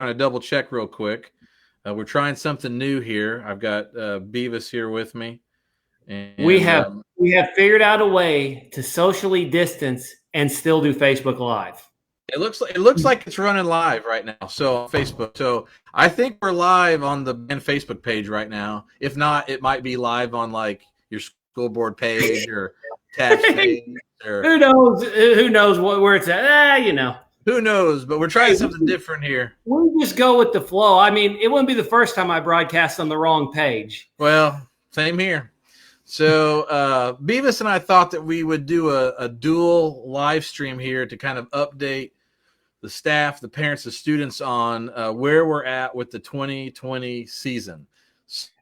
to double check real quick. We're trying something new here. I've got Beavis here with me, We and have we have figured out a way to socially distance and still do Facebook Live. it looks like it's running live right now. So on Facebook. So I think we're live on the band Facebook page right now. If not, it might be live on like your school board page or tax page or Who knows? Who knows where it's at? who knows. But we're trying something different here. We just go with the flow. I mean, it wouldn't be the first time I broadcast on the wrong page. Well, same here. So Beavis and I thought that we would do a dual live stream here to kind of update the staff, the parents, the students on where we're at with the 2020 season.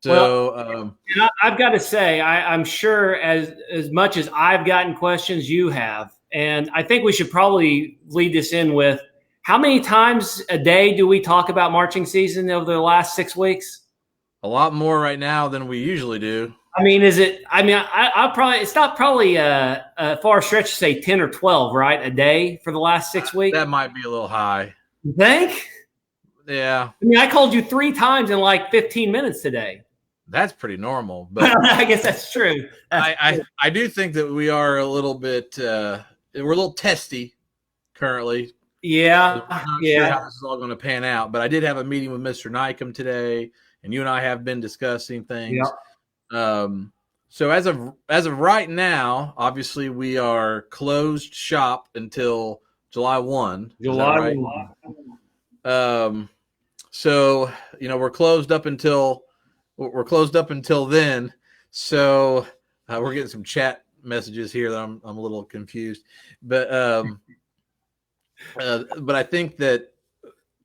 So I've got to say, I'm sure as much as I've gotten questions, you have. And I think we should probably lead this in with how many times a day do we talk about marching season over the last 6 weeks? a lot more right now than we usually do. I mean, I'll probably, it's not probably a far stretch to say 10 or 12, right? A day for the last 6 weeks. That might be a little high. You think? Yeah. I mean, I called you 3 times in like 15 minutes today. That's pretty normal, but I guess that's true. I do think that we are a little bit we're a little testy currently. Yeah. I'm not sure how this is all going to pan out, but I did have a meeting with Mr. Nycom today, and you and I have been discussing things. Yeah. So as of right now, obviously we are closed shop until July 1. July 1. So we're closed up until then. So we're getting some chat messages here that I'm a little confused, but I think that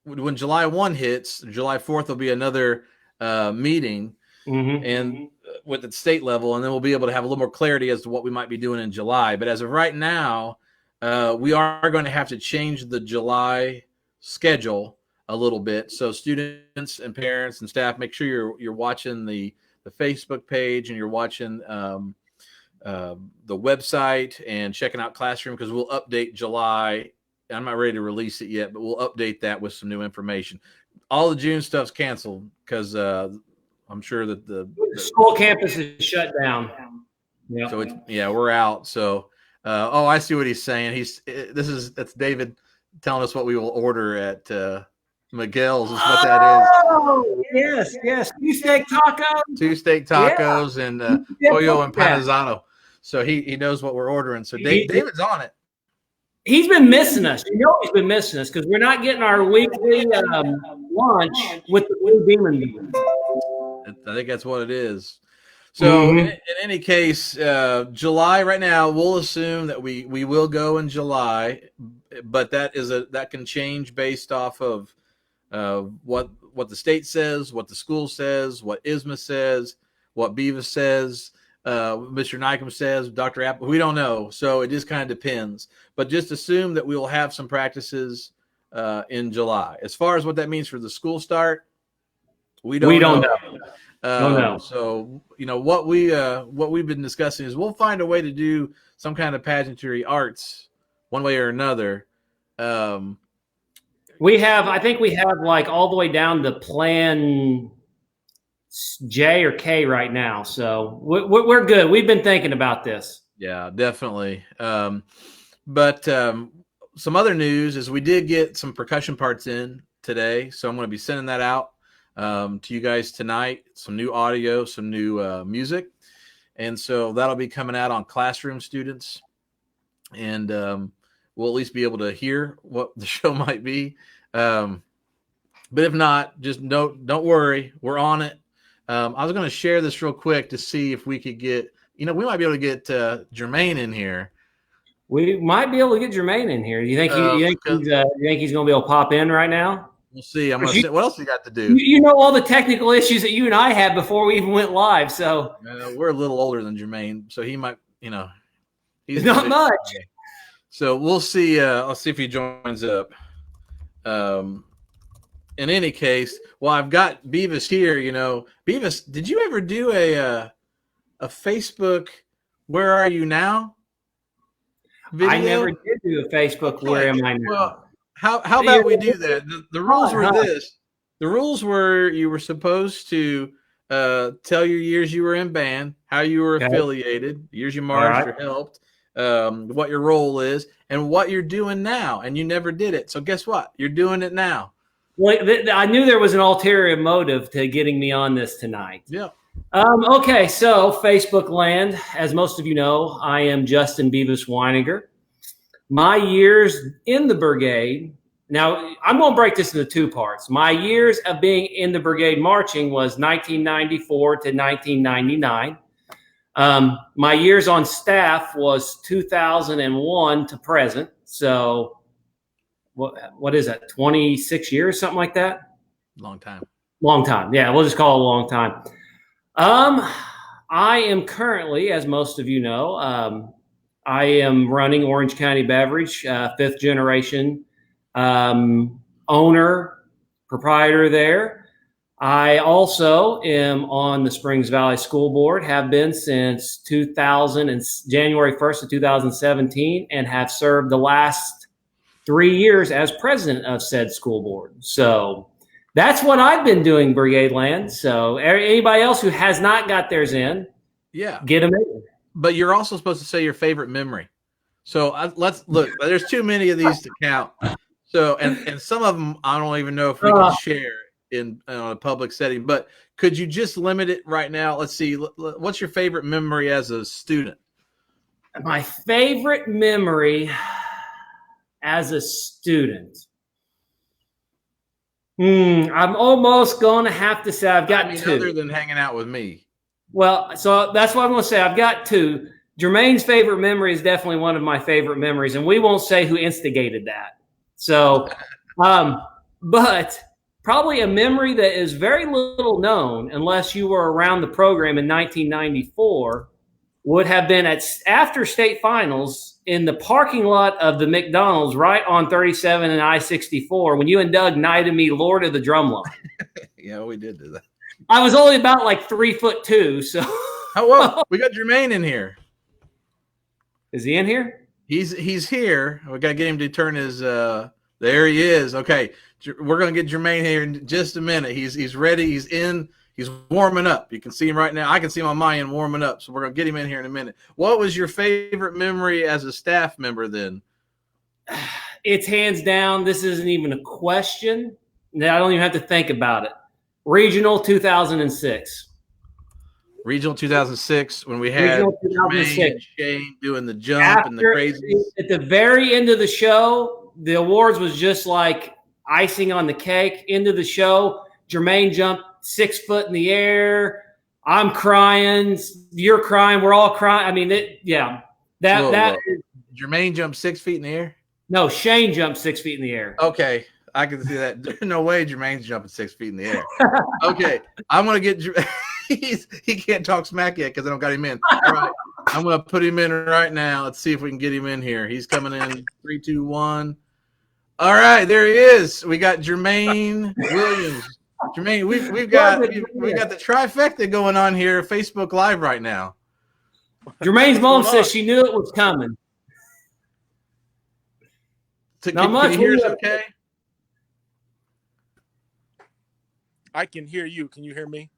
when July 1 hits, July 4th will be another meeting, and with the state level, and then we'll be able to have a little more clarity as to what we might be doing in July. But as of right now, we are going to have to change the July schedule a little bit. So students and parents and staff, make sure you're watching the Facebook page and you're watching the website and checking out Classroom, because we'll update July. I'm not ready to release it yet, but we'll update that with some new information. All the June stuff's canceled because I'm sure that the school campus is shut down. Yeah. So we're out. So I see what he's saying. That's David telling us what we will order at Miguel's is what that is. Yes. 2 steak tacos. 2 steak tacos and pollo and panizano. So he knows what we're ordering. So David's on it. He's been missing us. He's been missing us because we're not getting our weekly lunch with the Blue Demon. I think that's what it is. So in any case, July right now, we'll assume that we will go in July, but that can change based off of what the state says, what the school says, what ISMA says, what Beavis says, Mr. Nycom says, Dr. Apple. We don't know, so it just kind of depends. But just assume that we will have some practices in July. As far as what that means for the school start, we don't know. So what we've been discussing is we'll find a way to do some kind of pageantry arts one way or another. I think we have like all the way down to plan J or K right now. So we're good. We've been thinking about this. Yeah, definitely. But some other news is we did get some percussion parts in today. So I'm going to be sending that out to you guys tonight. Some new audio, some new music. And so that'll be coming out on Classroom, students. And we'll at least be able to hear what the show might be. But if not, just don't worry. We're on it. I was going to share this real quick to see if we could get, we might be able to get Jermaine in here. We might be able to get Jermaine in here. You think he's going to be able to pop in right now? We'll see. I'm going to say, what else you got to do? You know all the technical issues that you and I had before we even went live. So we're a little older than Jermaine, so he might, he's not much. So we'll see. I'll see if he joins up. In any case, well, I've got Beavis here. Beavis, did you ever do a Facebook "Where Are You Now" video? I never did do a Facebook "Where Am I Now." Well, How about we do that? The rules were this. The rules were you were supposed to tell your years you were in band, how you were affiliated, years you marched or helped, what your role is, and what you're doing now. And you never did it. So guess what? You're doing it now. Well, I knew there was an ulterior motive to getting me on this tonight. Yeah. Okay, so Facebook land, as most of you know, I am Justin Beavis Wininger. My years in the brigade, now I'm going to break this into two parts. My years of being in the brigade marching was 1994 to 1999. My years on staff was 2001 to present. So what is that, 26 years, something like that? Long time. Long time. Yeah, we'll just call it a long time. I am currently, as most of you know, I am running Orange County Beverage, fifth generation owner, proprietor there. I also am on the Springs Valley School Board, have been since January 1st of 2017, and have served the last 3 years as president of said school board. So that's what I've been doing, Brigade Land. So anybody else who has not got theirs in, get them in. But you're also supposed to say your favorite memory. So let's look. There's too many of these to count. So and some of them I don't even know if we can share in a public setting. But could you just limit it right now? Let's see. What's your favorite memory as a student? My favorite memory as a student. I'm almost going to have to say I've got two. Other than hanging out with me. Well, so that's what I'm going to say. I've got two. Jermaine's favorite memory is definitely one of my favorite memories, and we won't say who instigated that. So, but probably a memory that is very little known, unless you were around the program in 1994, would have been after state finals in the parking lot of the McDonald's right on 37 and I-64 when you and Doug knighted me Lord of the Drumline. Yeah, we did do that. I was only about like 3'2", so. Oh, well, we got Jermaine in here. Is he in here? He's here. We got to get him to turn his. There he is. Okay, we're gonna get Jermaine here in just a minute. He's ready. He's in. He's warming up. You can see him right now. I can see him on my end warming up. So we're going to get him in here in a minute. What was your favorite memory as a staff member then? It's hands down. This isn't even a question. I don't even have to think about it. Regional 2006. Regional 2006 when we had Jermaine and Shane doing the jump and the crazy. At the very end of the show, the awards was just like icing on the cake. End of the show, Jermaine jumped 6 foot in the air. I'm crying. You're crying. We're all crying. I mean, Jermaine jumped 6 feet in the air? No, Shane jumped 6 feet in the air. Okay. I can see that. There's no way Jermaine's jumping 6 feet in the air. Okay. I'm going to get he can't talk smack yet because I don't got him in. All right. I'm going to put him in right now. Let's see if we can get him in here. He's coming in 3, 2, 1. All right. There he is. We got Jermaine Williams. Jermaine, we've got the trifecta going on here, Facebook Live right now. Jermaine's mom says she knew it was coming. Can you hear us okay? I can hear you. Can you hear me?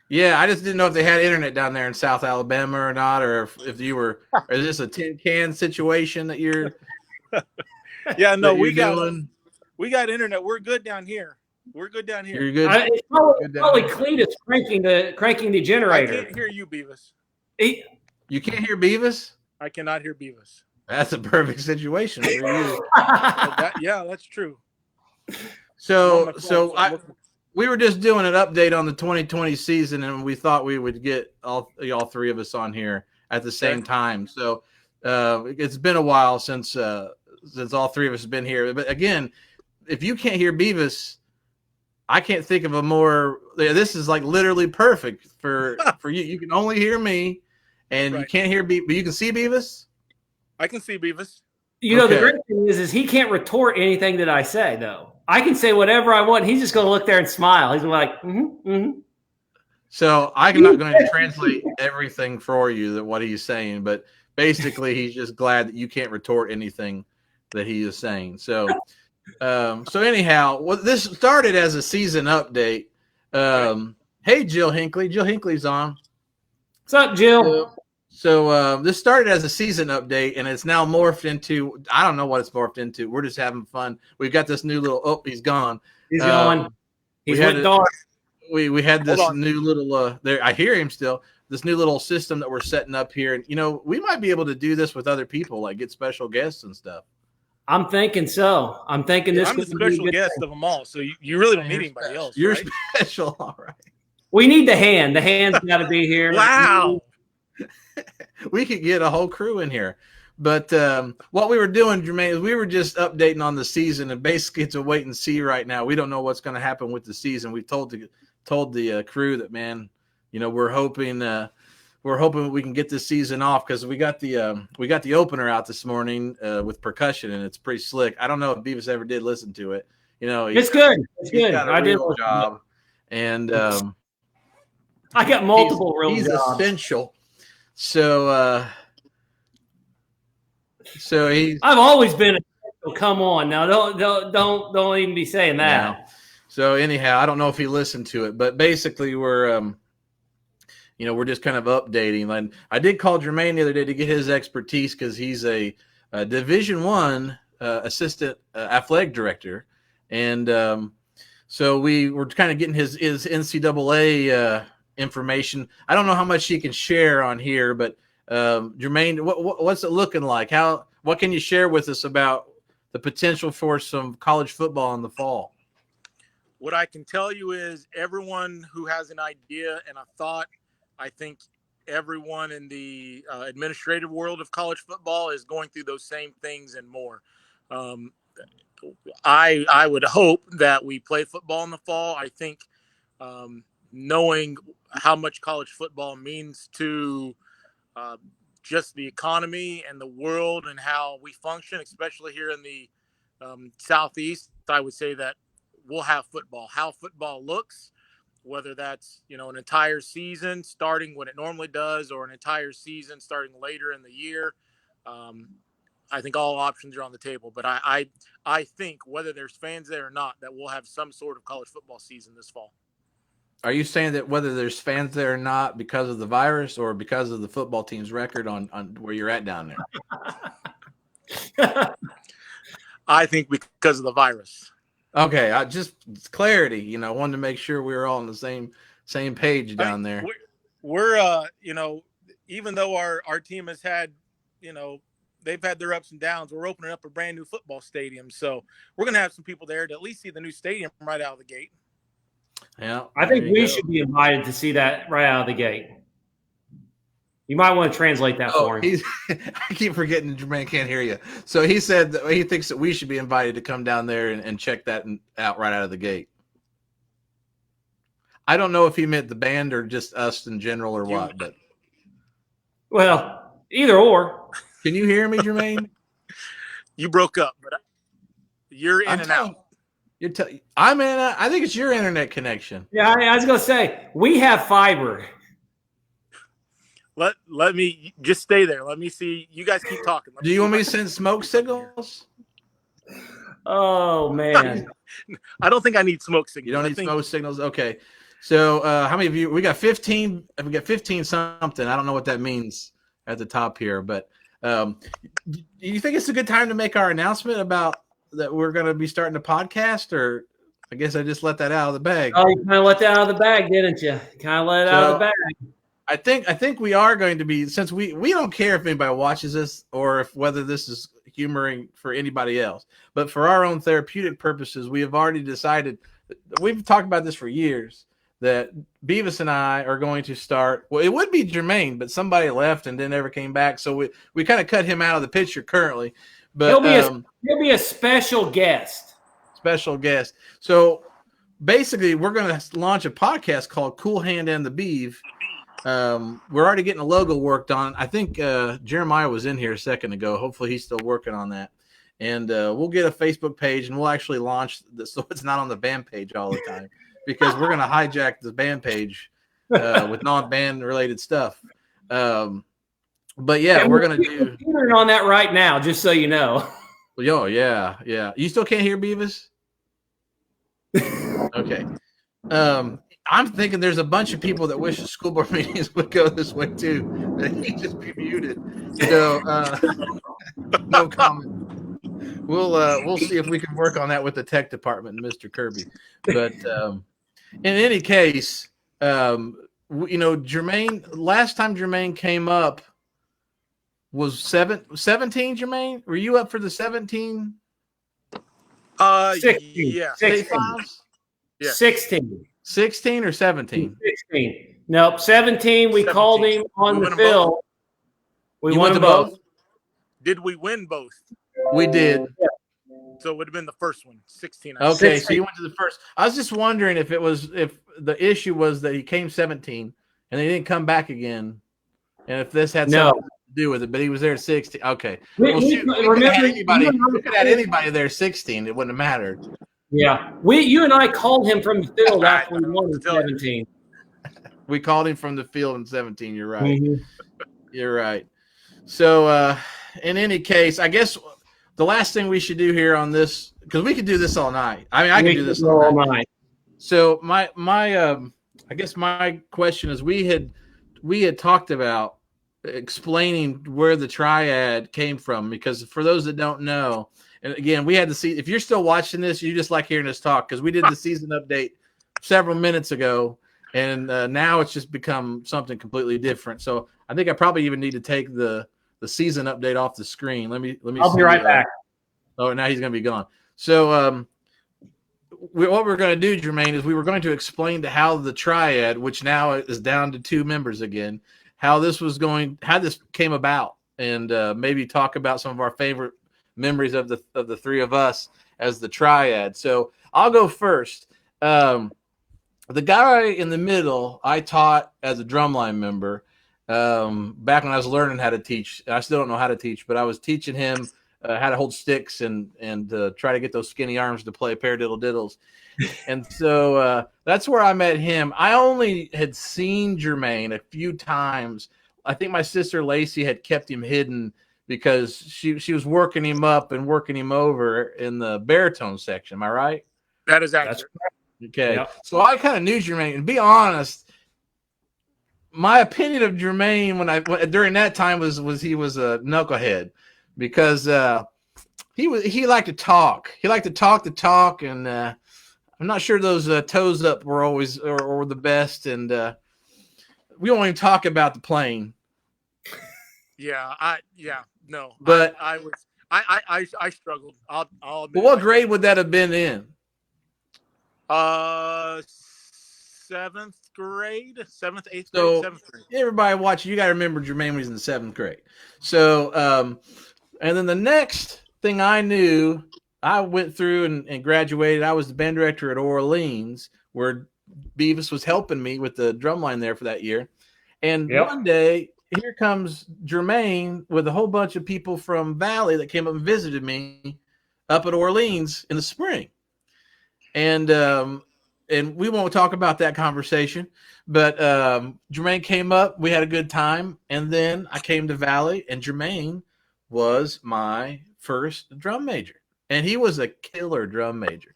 Yeah, I just didn't know if they had internet down there in South Alabama or not, or if you were. Or is this a tin can situation that you're? Yeah, no, we got internet. We're good down here. We're good down here. You're good. It's probably Cletus cranking the generator. I can't hear you, Beavis. You can't hear Beavis? I cannot hear Beavis. That's a perfect situation for you. Yeah, that's true. So we were just doing an update on the 2020 season, and we thought we would get all three of us on here at the same time. So it's been a while since all three of us have been here. But again, if you can't hear Beavis, I can't think of a more. This is like literally perfect for you. You can only hear me, and you can't hear Beavis, but you can see Beavis. I can see Beavis. You know, the great thing is he can't retort anything that I say, though. I can say whatever I want. He's just going to look there and smile. He's like, So I'm not going to translate everything for you what he's saying, but basically he's just glad that you can't retort anything that he is saying. So So anyhow, this started as a season update. Hey, Jill Hinckley. Jill Hinckley's on. What's up, Jill? So this started as a season update, and it's now morphed into, I don't know what it's morphed into. We're just having fun. We've got this new little, oh, he's gone. He's gone. He's went dark. We had this new little, there. I hear him still. This new little system that we're setting up here. And, we might be able to do this with other people, like get special guests and stuff. I'm thinking so. I'm thinking this. I'm the special guest of them all, so you really don't need anybody else. You're right? special, all right. We need the hand. The hand's got to be here. Wow. We could get a whole crew in here. But what we were doing, Jermaine, is we were just updating on the season, and basically it's a wait and see right now. We don't know what's going to happen with the season. We told the crew that, man, we're hoping we can get this season off because we got the opener out this morning with percussion, and it's pretty slick. I don't know if Beavis ever did listen to it. It's good. It's good. I did a job, and I got multiple real jobs. He's essential. So he's. I've always been. Come on now, don't even be saying that. No. So anyhow, I don't know if he listened to it, but basically we're we're just kind of updating. And I did call Jermaine the other day to get his expertise because he's a Division I assistant athletic director, and so we were kind of getting his NCAA information. I don't know how much he can share on here, but Jermaine, what's it looking like? What can you share with us about the potential for some college football in the fall? What I can tell you is everyone who has an idea and a thought, I think everyone in the administrative world of college football is going through those same things and more. I would hope that we play football in the fall. I think knowing how much college football means to just the economy and the world and how we function, especially here in the Southeast, I would say that we'll have football. How football looks, whether that's, an entire season starting when it normally does or an entire season starting later in the year. I think all options are on the table, but I think whether there's fans there or not, that we'll have some sort of college football season this fall. Are you saying that whether there's fans there or not because of the virus or because of the football team's record on where you're at down there? I think because of the virus. Okay, just clarity. Wanted to make sure we were all on the same page down there. We're even though our team has had, they've had their ups and downs, we're opening up a brand new football stadium, so we're gonna have some people there to at least see the new stadium right out of the gate. Yeah, I think we should be invited to see that right out of the gate. You might want to translate that for him. I keep forgetting Jermaine can't hear you. So he said that he thinks that we should be invited to come down there and check that out right out of the gate. I don't know if he meant the band or just us in general or what, but well, either or. Can you hear me, Jermaine? You broke up, but you're in and out. I'm in. I think it's your internet connection. Yeah, I was gonna say we have fiber. Let me just stay there. Let me see. You guys keep talking. Do you want me to send smoke signals? Oh man, I don't think I need smoke signals. You don't need smoke signals. Okay. So how many of you? We got 15. We got 15 something. I don't know what that means at the top here, but do you think it's a good time to make our announcement about that we're going to be starting a podcast, or I guess I just let that out of the bag. Oh, you kind of let that out of the bag, didn't you? Kind of let it out of the bag. I think we are going to be, since we don't care if anybody watches this or whether this is humoring for anybody else, but for our own therapeutic purposes, we have already decided, we've talked about this for years, that Beavis and I are going to start. Well, it would be Jermaine, but somebody left and then never came back, so we kind of cut him out of the picture currently. But he'll be a special guest. Special guest. So basically, we're going to launch a podcast called Cool Hand and the Beav. We're already getting a logo worked on. I think Jeremiah was in here a second ago. Hopefully, he's still working on that. And we'll get a Facebook page, and we'll actually launch this so it's not on the band page all the time, because we're going to hijack the band page with non-band related stuff. But yeah, we're going to do on that right now, just so you know. Yo, yeah. You still can't hear Beavis? Okay. I'm thinking there's a bunch of people that wish the school board meetings would go this way too. That he just be muted. So no comment. We'll see if we can work on that with the tech department and Mr. Kirby. But in any case, Jermaine. Last time Jermaine came up was 17. Jermaine, were you up for the 17? 16. Yeah. 16. Yeah. 16 or 17? 16. Nope, 17. We 17. Called him on the field. We won them both. Did we win both? We did. So it would have been the first one, 16. Okay, 16. So you went to the first. I was just wondering if the issue was that he came 17 and he didn't come back again, and if this had something to do with it. But he was there at 16. Okay. Well, shoot, we could have had anybody there 16. It wouldn't have mattered. Yeah, you and I called him from the field after we won in 17. We called him from the field in 17. You're right. Mm-hmm. You're right. So, in any case, I guess the last thing we should do here on this, because we could do this all night. I mean, I can do this all night. So I guess my question is, we had talked about explaining where the Triad came from, because for those that don't know. And again, we had to see, if you're still watching this, you just like hearing us talk, because we did the season update several minutes ago, and now it's just become something completely different. So I think I probably even need to take the season update off the screen. Let me. I'll be right back. Oh, now he's going to be gone. So what we're going to do, Jermaine, is we were going to explain to how the Triad, which now is down to 2 members again, how this came about, and maybe talk about some of our favorite memories of the 3 of us as the Triad. So I'll go first. The guy in the middle I taught as a drumline member back when I was learning how to teach. I still don't know how to teach, but I was teaching him how to hold sticks and try to get those skinny arms to play paradiddle diddles. And so that's where I met him. I only had seen Jermaine a few times. I think my sister Lacey had kept him hidden because she was working him up and working him over in the baritone section. Am I right? That is accurate. Okay. Yep. So I kind of knew Jermaine. And be honest, my opinion of Jermaine during that time was he was a knucklehead, because he liked to talk. He liked to talk, and I'm not sure those toes up were always or the best. And we won't even talk about the plane. No, but I struggled. I'll admit. But what grade would that have been in? 7th grade, 7th, 8th grade, So 7th grade. Everybody watching, you got to remember Jermaine when he was in the 7th grade. So, and then the next thing I knew, I went through and graduated. I was the band director at Orleans, where Beavis was helping me with the drumline there for that year. And one day, here comes Jermaine with a whole bunch of people from Valley that came up and visited me up at Orleans in the spring. And we won't talk about that conversation, but Jermaine came up, we had a good time, and then I came to Valley, and Jermaine was my first drum major, and he was a killer drum major.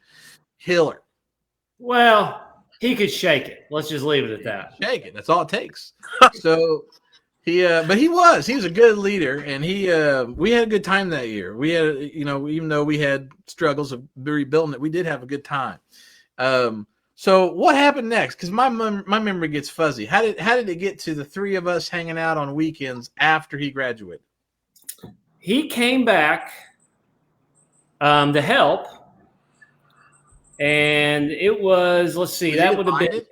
Killer. Well, he could shake it. Let's just leave it at that. Shake it. That's all it takes. So but he was a good leader, and we had a good time that year. We had, even though we had struggles of rebuilding it, we did have a good time. So what happened next? Because my memory gets fuzzy. How did it get to the 3 of us hanging out on weekends after he graduated? He came back to help, and it was, let's see, that would have been.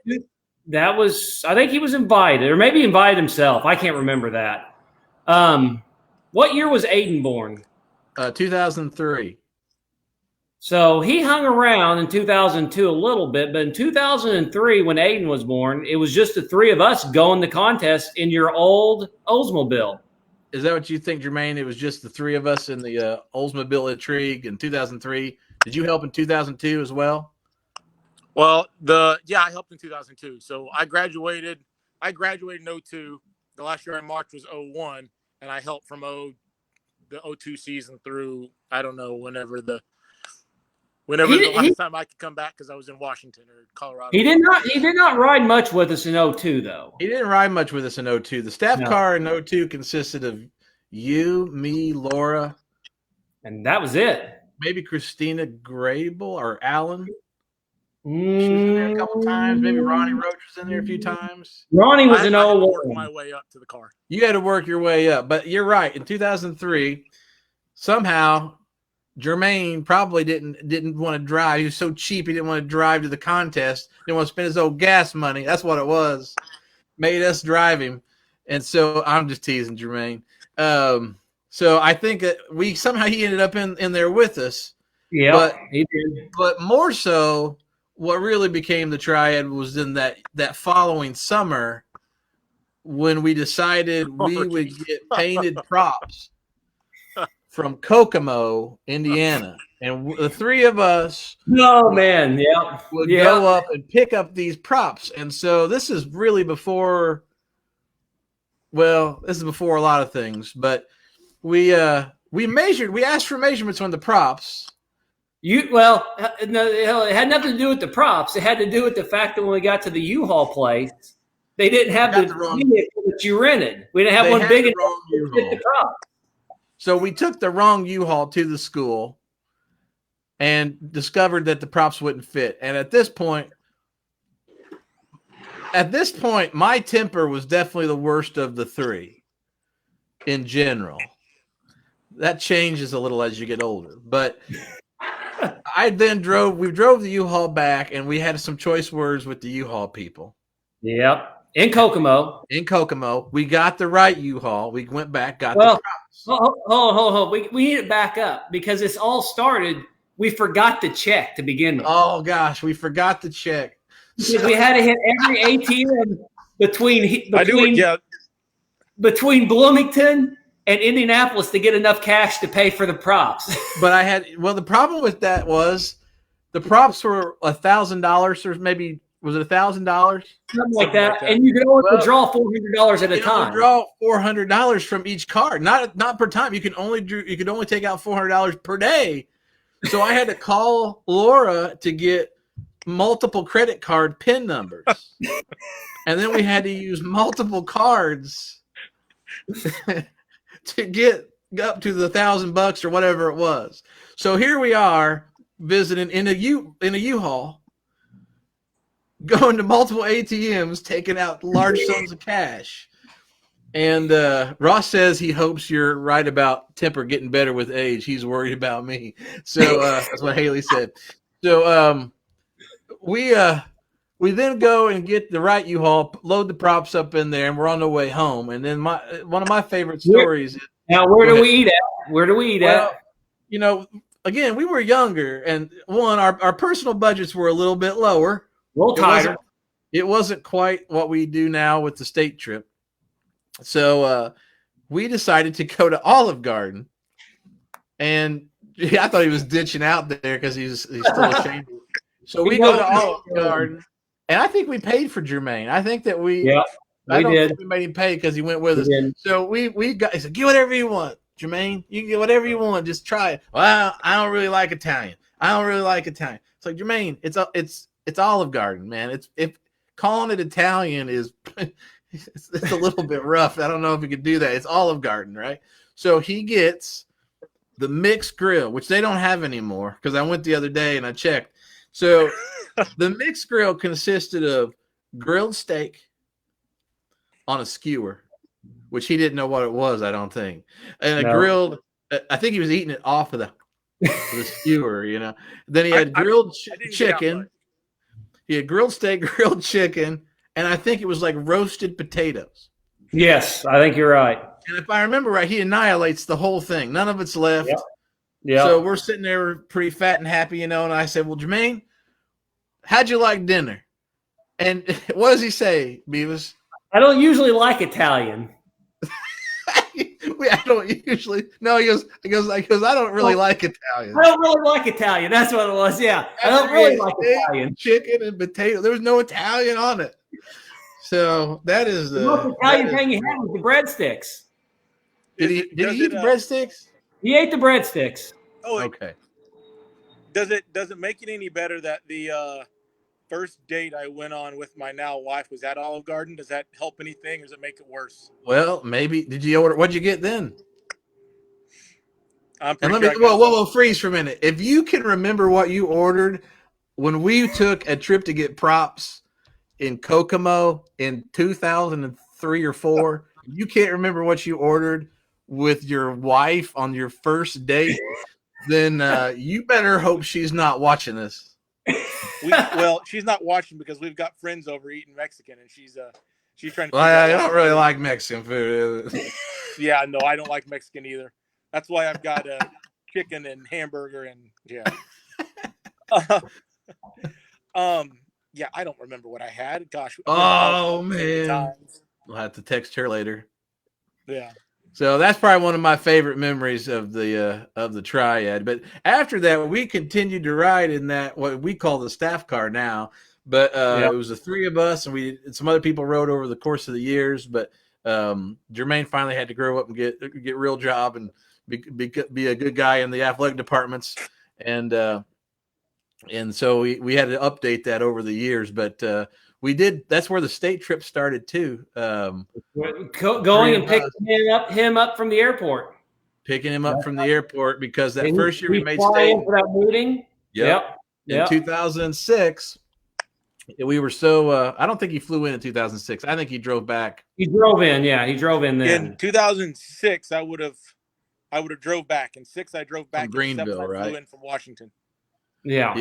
That was, I think he was invited, or maybe invited himself. I can't remember that. What year was Aiden born? 2003. So he hung around in 2002 a little bit, but in 2003, when Aiden was born, it was just the 3 of us going to contest in your old Oldsmobile. Is that what you think, Jermaine? It was just the 3 of us in the Oldsmobile Intrigue in 2003. Did you help in 2002 as well? Well, I helped in 2002. So I graduated in 02. The last year I marched was 01, and I helped from the 02 season through, I don't know, whenever the last time I could come back, because I was in Washington or Colorado. He did not ride much with us in 02, though. He didn't ride much with us in 02. The staff car in 02 consisted of you, me, Laura. And that was it. Maybe Christina Grable or Alan. She was in there a couple times. Maybe Ronnie Roach was in there a few times. Ronnie was an old work my way up to the car. You had to work your way up. But you're right. In 2003, somehow Jermaine probably didn't want to drive. He was so cheap he didn't want to drive to the contest. Didn't want to spend his old gas money. That's what it was. Made us drive him. And so I'm just teasing Jermaine. So I think that he ended up in there with us. Yeah, he did. But more so, what really became the Triad was in that following summer when we decided we would get painted props from Kokomo, Indiana. And the three of us would go up and pick up these props. And so this is really before – well, this is before a lot of things. But we asked for measurements on the props. No, it had nothing to do with the props. It had to do with the fact that when we got to the U-Haul place, they didn't have the vehicle that you rented. We didn't have one big enough to fit the prop. So we took the wrong U-Haul to the school and discovered that the props wouldn't fit. And at this point, my temper was definitely the worst of the three in general. That changes a little as you get older. But we drove the U-Haul back, and we had some choice words with the U-Haul people. Yep. In Kokomo. We got the right U-Haul. We went back, got the props. Hold. We need to back up because this all started, we forgot the check to begin with. Oh, gosh, we forgot the check. We had to hit every ATM between Bloomington and Indianapolis to get enough cash to pay for the props. But the problem with that was the props were $1,000 or maybe, was it $1,000? Something like that. And you could only withdraw $400 at a time. Withdraw $400 from each card, not per time. You could only take out $400 per day. So I had to call Laura to get multiple credit card PIN numbers. And then we had to use multiple cards to get up to the $1,000 or whatever it was. So here we are visiting in a U-Haul, going to multiple ATMs, taking out large sums of cash. And Ross says he hopes you're right about temper getting better with age. He's worried about me. So that's what Haley said. So we then go and get the right U-Haul, load the props up in there, and we're on the way home. And then one of my favorite stories is, now, where do we eat at? You know, again, we were younger, and our personal budgets were a little bit lower. A little tighter. It wasn't quite what we do now with the state trip. So we decided to go to Olive Garden, and I thought he was ditching out there because he's still ashamed. So we go to Olive Garden, and I think we paid for Jermaine. I think that we did. Think we made him pay because he went with us. So we got. He said, "Get whatever you want, Jermaine. You can get whatever you want. Just try it." Well, I don't really like Italian. It's like, Jermaine, it's Olive Garden, man. If calling it Italian is it's a little bit rough. I don't know if you could do that. It's Olive Garden, right? So he gets the mixed grill, which they don't have anymore because I went the other day and I checked. So the mixed grill consisted of grilled steak on a skewer, which he didn't know what it was, I don't think. And grilled, I think he was eating it off of the skewer, you know. Then he had grilled chicken. He had grilled steak, grilled chicken, and I think it was like roasted potatoes. Yes, I think you're right. And if I remember right, he annihilates the whole thing. None of it's left. Yeah. So we're sitting there pretty fat and happy, you know, and I said, well, Jermaine, how'd you like dinner? And what does he say, Beavis? I don't usually like Italian. I don't usually. No, he goes. I don't really like Italian. I don't really like Italian. That's what it was. Yeah, I don't really like Italian. Chicken and potato. There was no Italian on it. So that is the most Italian thing you had was the breadsticks. Did he eat the breadsticks? He ate the breadsticks. Oh, Okay. does it make it any better that the first date I went on with my now wife was at Olive Garden? Does that help anything, or does it make it worse? Well, maybe. Did you order? What'd you get then? I'm And pretty let sure me. I got Whoa! Freeze for a minute. If you can remember what you ordered when we took a trip to get props in Kokomo in 2003 or 4, you can't remember what you ordered with your wife on your first date, then you better hope she's not watching this. well, she's not watching because we've got friends over eating Mexican, and she's trying to. Well, I don't really like Mexican food. Yeah, no, I don't like Mexican either. That's why I've got a chicken and hamburger, and yeah. Yeah, I don't remember what I had. Gosh. Oh man, we'll have to text her later. Yeah. So that's probably one of my favorite memories of the Triad. But after that, we continued to ride in that what we call the staff car now. But it was the 3 of us, and some other people rode over the course of the years. But Jermaine finally had to grow up and get a real job and be a good guy in the athletic departments, and so we had to update that over the years. But we did. That's where the state trip started too. Going and picking him up from the airport. Picking him up from the airport because that first year we made state for that meeting. Yep. In 2006, we were so. I don't think he flew in 2006. I think he drove back. He drove in. Yeah, he drove in then. In 2006, I would have drove back. In 6, I drove back. From Greenville, I flew in from Washington. Yeah.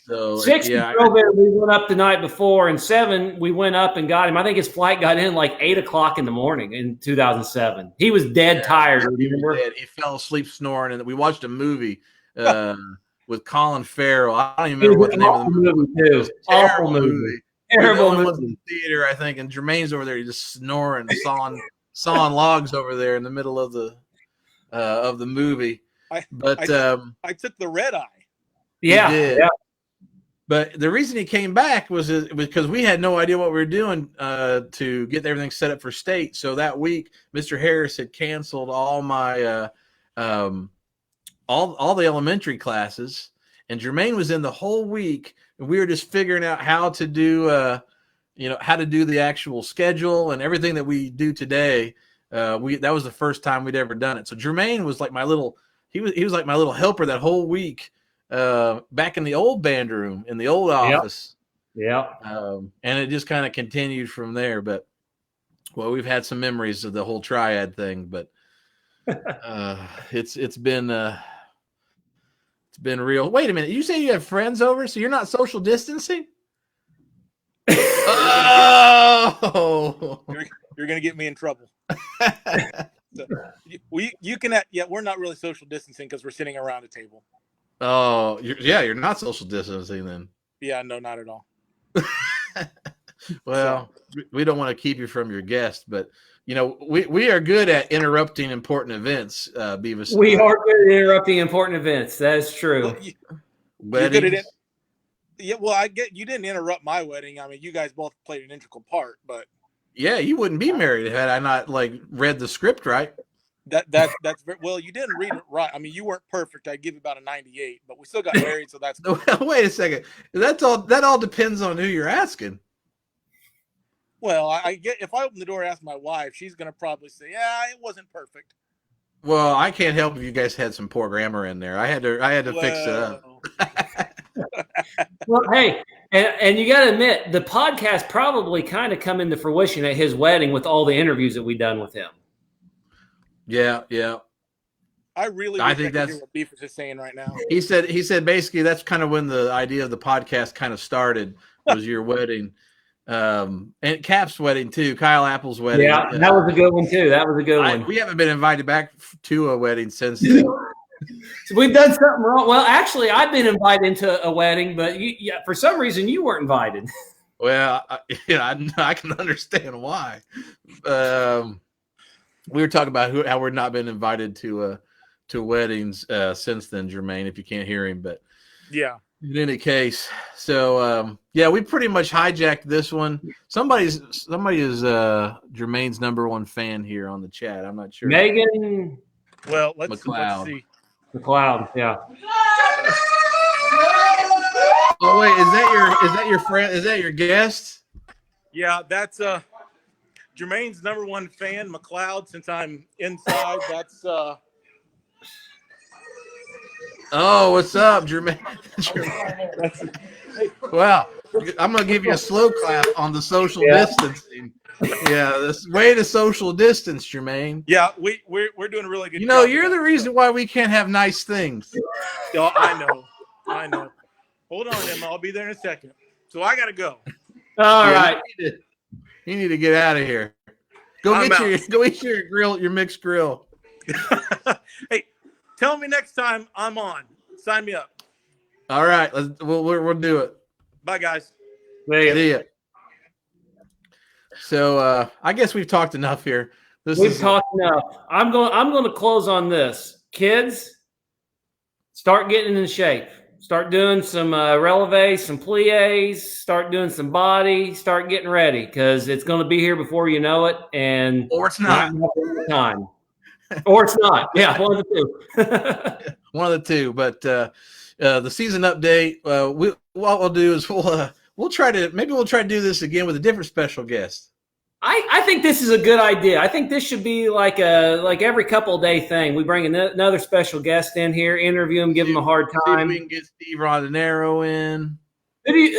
So 6, we drove in. We went up the night before, and 7, we went up and got him. I think his flight got in like 8 o'clock in the morning in 2007. He was dead tired. Remember? He fell asleep snoring, and we watched a movie with Colin Farrell. I don't even remember what the name of the movie too. Awful movie. Terrible movie. In the theater, I think, and Jermaine's over there. He's just snoring, sawing logs over there in the middle of the movie. I took the red eye. Yeah. But the reason he came back was because we had no idea what we were doing to get everything set up for state. So that week, Mr. Harris had canceled all my all the elementary classes, and Jermaine was in the whole week, and we were just figuring out how to do how to do the actual schedule and everything that we do today. That was the first time we'd ever done it. So Jermaine was like he was like my little helper that whole week. Back in the old band room in the old office. And it just kind of continued from there. But we've had some memories of the whole Triad thing, but it's been real. Wait a minute, you say you have friends over, so you're not social distancing? Oh, you're gonna get me in trouble. So, you can we're not really social distancing because we're sitting around a table. Oh, you're not social distancing then. Yeah, no, not at all. Well, we don't want to keep you from your guest, but we are good at interrupting important events, Beavis. We are good at interrupting important events. That is true. Weddings. I get you didn't interrupt my wedding. I mean, you guys both played an integral part, but yeah, you wouldn't be married had I not read the script right. That's well, you didn't read it right. I mean, you weren't perfect. I'd give you about a 98, but we still got married, so that's cool. Wait a second. That all depends on who you're asking. Well, I get if I open the door and ask my wife, she's gonna probably say, "Yeah, it wasn't perfect." Well, I can't help if you guys had some poor grammar in there. I had to fix it up. Well, hey, and you got to admit, the podcast probably kind of come into fruition at his wedding with all the interviews that we've done with him. Yeah. I think that's what Beavis is saying right now. He said basically that's kind of when the idea of the podcast kind of started, was your wedding. And Cap's wedding too, Kyle Apple's wedding. Yeah, that was a good one too. That was a good one. We haven't been invited back to a wedding since then. So we've done something wrong. Well, actually, I've been invited into a wedding, but for some reason you weren't invited. Well, I can understand why. We were talking about how we've not been invited to weddings since then, Jermaine, if you can't hear him. But yeah. In any case, so we pretty much hijacked this one. Somebody is Jermaine's #1 fan here on the chat. I'm not sure. Megan Well, let's McLeod. see. McLeod, yeah. Oh wait, is that your friend? Is that your guest? Yeah, that's Jermaine's number one fan, McLeod. Since I'm inside, that's Oh, what's up, Jermaine? Well, I'm gonna give you a slow clap on the social distancing. Yeah, this way to social distance, Jermaine. Yeah, we're doing a really good. You know, job you're the reason why we can't have nice things. Oh, I know. Hold on, Emma. I'll be there in a second. So I gotta go. All right. You need to get out of here. Go eat your mixed grill. Hey, tell me next time I'm on. Sign me up. All right, we'll do it. Bye, guys. See ya. So I guess we've talked enough here. We've talked enough. I'm going to close on this. Kids, start getting in shape. Start doing some releves, some plies. Start doing some body. Start getting ready because it's going to be here before you know it. Or it's not. Time. Or it's not. Yeah, one of the two. One of the two. But the season update. What we'll do is we'll try to do this again with a different special guest. I think this is a good idea. I think this should be like every couple of day thing. We bring another special guest in here, interview him, give him a hard time. See if we can get Steve Rondinero in.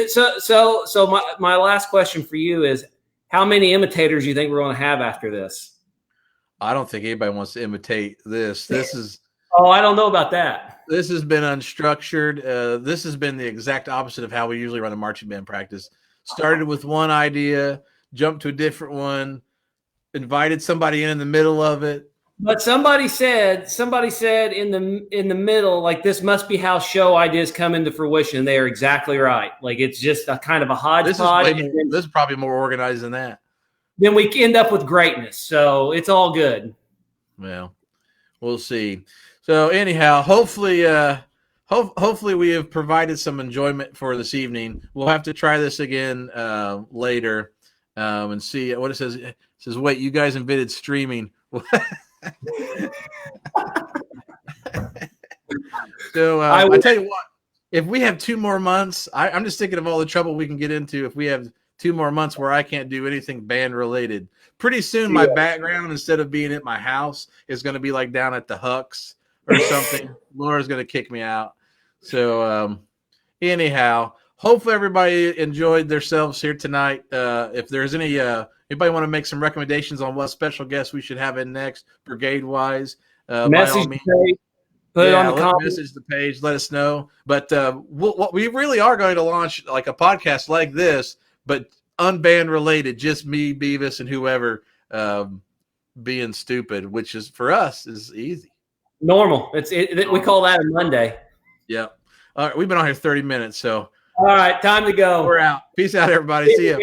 So my last question for you is, how many imitators do you think we're going to have after this? I don't think anybody wants to imitate this. This is. Oh, I don't know about that. This has been unstructured. This has been the exact opposite of how we usually run a marching band practice. Started with one idea, jumped to a different one, invited somebody in the middle of it. But somebody said in the middle, like, this must be how show ideas come into fruition. They are exactly right. Like, it's just a kind of a hodgepodge. This is probably more organized than that. Then we end up with greatness. So it's all good. Well, we'll see. So anyhow, hopefully we have provided some enjoyment for this evening. We'll have to try this again later and see what it says. It says, wait, you guys invented streaming. So I tell you what, if we have 2 more months, I'm just thinking of all the trouble we can get into if we have 2 more months where I can't do anything band related. Pretty soon my background, instead of being at my house, is going to be like down at the Hucks or something. Laura's going to kick me out. So anyhow, hopefully everybody enjoyed themselves here tonight. If there's anybody want to make some recommendations on what special guests we should have in next, brigade-wise, message the page. Put it on the comments. Message the page. Let us know. But we really are going to launch like a podcast like this, but unband related. Just me, Beavis, and whoever being stupid, which is for us is easy. Normal. We call that a Monday. Yeah. All right. We've been on here 30 minutes, so. All right. Time to go. We're out. Peace out, everybody. See ya.